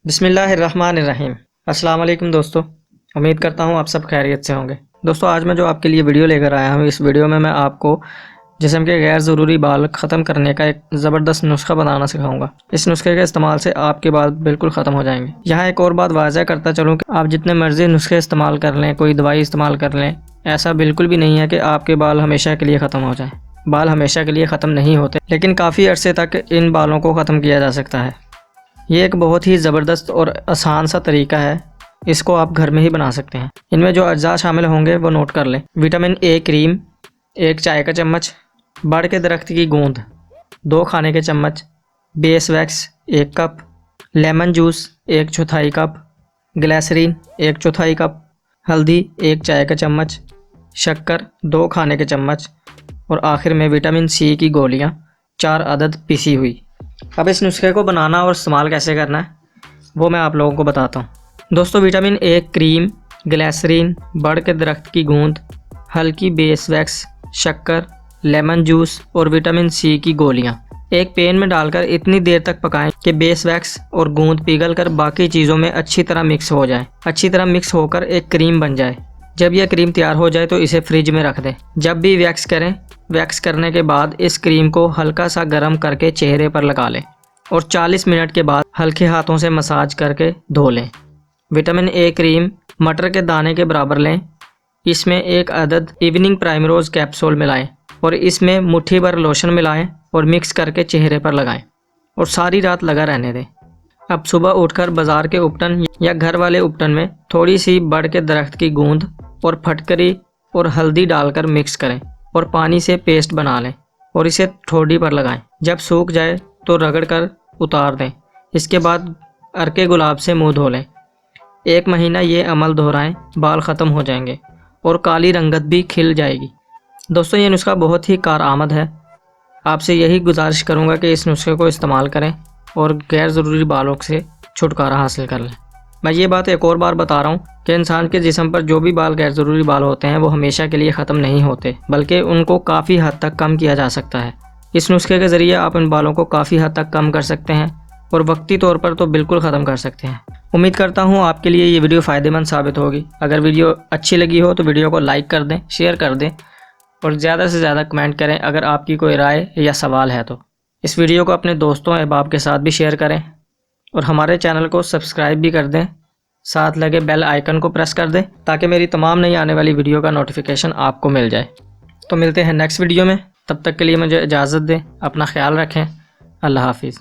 बिस्मिल्लाहिर्रहमानिर्रहीम। अस्सलाम वालेकुम दोस्तों, उम्मीद करता हूँ आप सब खैरियत से होंगे। दोस्तों, आज मैं जो आपके लिए वीडियो लेकर आया हूँ, इस वीडियो में मैं आपको जिस्म के गैर ज़रूरी बाल ख़त्म करने का एक ज़बरदस्त नुस्खा बनाना सिखाऊंगा। इस नुस्खे के इस्तेमाल से आपके बाल बिल्कुल ख़त्म हो जाएंगे। यहाँ एक और बात वाज़ह करता चलूँ कि आप जितने मर्ज़ी नुस्खे इस्तेमाल कर लें, कोई दवाई इस्तेमाल कर लें, ऐसा बिल्कुल भी नहीं है कि आपके बाल हमेशा के लिए ख़त्म हो जाएँ। बाल हमेशा के लिए ख़त्म नहीं होते, लेकिन काफ़ी अरसे तक इन बालों को ख़त्म किया जा सकता है। ये एक बहुत ही ज़बरदस्त और आसान सा तरीका है, इसको आप घर में ही बना सकते हैं। इनमें जो अज्जा शामिल होंगे वो नोट कर लें। विटामिन ए क्रीम 1 चाय का चम्मच, बड़ के दरख्त की गूंद 2 खाने के चम्मच, beeswax 1 cup, lemon juice 1/4 cup, glycerine 1/4 cup, हल्दी 1 चाय का चम्मच, शक्कर 2 खाने के चम्मच और आखिर में विटामिन सी की गोलियां 4 अदद पिसी हुई। अब इस नुस्खे को बनाना और इस्तेमाल कैसे करना है वो मैं आप लोगों को बताता हूँ। दोस्तों, विटामिन ए क्रीम, ग्लिसरीन, बड़ के दरख्त की गूंद, हल्की बेस वैक्स, शक्कर, लेमन जूस और विटामिन सी की गोलियाँ एक पैन में डालकर इतनी देर तक पकाएं कि बेस वैक्स और गूंद पिघलकर बाकी चीज़ों में अच्छी तरह मिक्स हो जाए। अच्छी तरह मिक्स होकर एक क्रीम बन जाए। जब यह क्रीम तैयार हो जाए तो इसे फ्रिज में रख दें। जब भी वैक्स करें, वैक्स करने के बाद इस क्रीम को हल्का सा गर्म करके चेहरे पर लगा लें और 40 मिनट के बाद हल्के हाथों से मसाज करके धो लें। विटामिन ए क्रीम मटर के दाने के बराबर लें। इसमें 1 अदद इवनिंग प्राइमरोज कैप्सूल मिलाएं और इसमें मुट्ठी भर लोशन मिलाएं और मिक्स करके चेहरे पर लगाएं और सारी रात लगा रहने दें। अब सुबह उठकर बाज़ार के उपटन या घर वाले उपटन में थोड़ी सी बड़ के दरख्त की गूंद और फटकरी और हल्दी डालकर मिक्स करें और पानी से पेस्ट बना लें और इसे ठोड़ी पर लगाएं। जब सूख जाए तो रगड़ कर उतार दें। इसके बाद अरके गुलाब से मुंह धो लें। 1 महीना ये अमल दोहराएं, बाल ख़त्म हो जाएंगे और काली रंगत भी खिल जाएगी। दोस्तों, ये नुस्खा बहुत ही कारआमद है। आपसे यही गुजारिश करूँगा कि इस नुस्खे को इस्तेमाल करें और गैर ज़रूरी बालों से छुटकारा हासिल कर लें। मैं ये बात एक और बार बता रहा हूँ कि इंसान के जिस्म पर जो भी बाल गैर ज़रूरी बाल होते हैं वो हमेशा के लिए ख़त्म नहीं होते, बल्कि उनको काफ़ी हद तक कम किया जा सकता है। इस नुस्खे के ज़रिए आप इन बालों को काफ़ी हद तक कम कर सकते हैं और वक्ती तौर पर तो बिल्कुल ख़त्म कर सकते हैं। उम्मीद करता हूँ आपके लिए ये वीडियो फ़ायदेमंद साबित होगी। अगर वीडियो अच्छी लगी हो तो वीडियो को लाइक कर दें, शेयर कर दें और ज़्यादा से ज़्यादा कमेंट करें अगर आपकी कोई राय या सवाल है तो। इस वीडियो को अपने दोस्तों अहबाब के साथ भी शेयर करें और हमारे चैनल को सब्सक्राइब भी कर दें। साथ लगे बेल आइकन को प्रेस कर दें ताकि मेरी तमाम नई आने वाली वीडियो का नोटिफिकेशन आपको मिल जाए। तो मिलते हैं नेक्स्ट वीडियो में, तब तक के लिए मुझे इजाज़त दें। अपना ख्याल रखें। अल्लाह हाफिज़।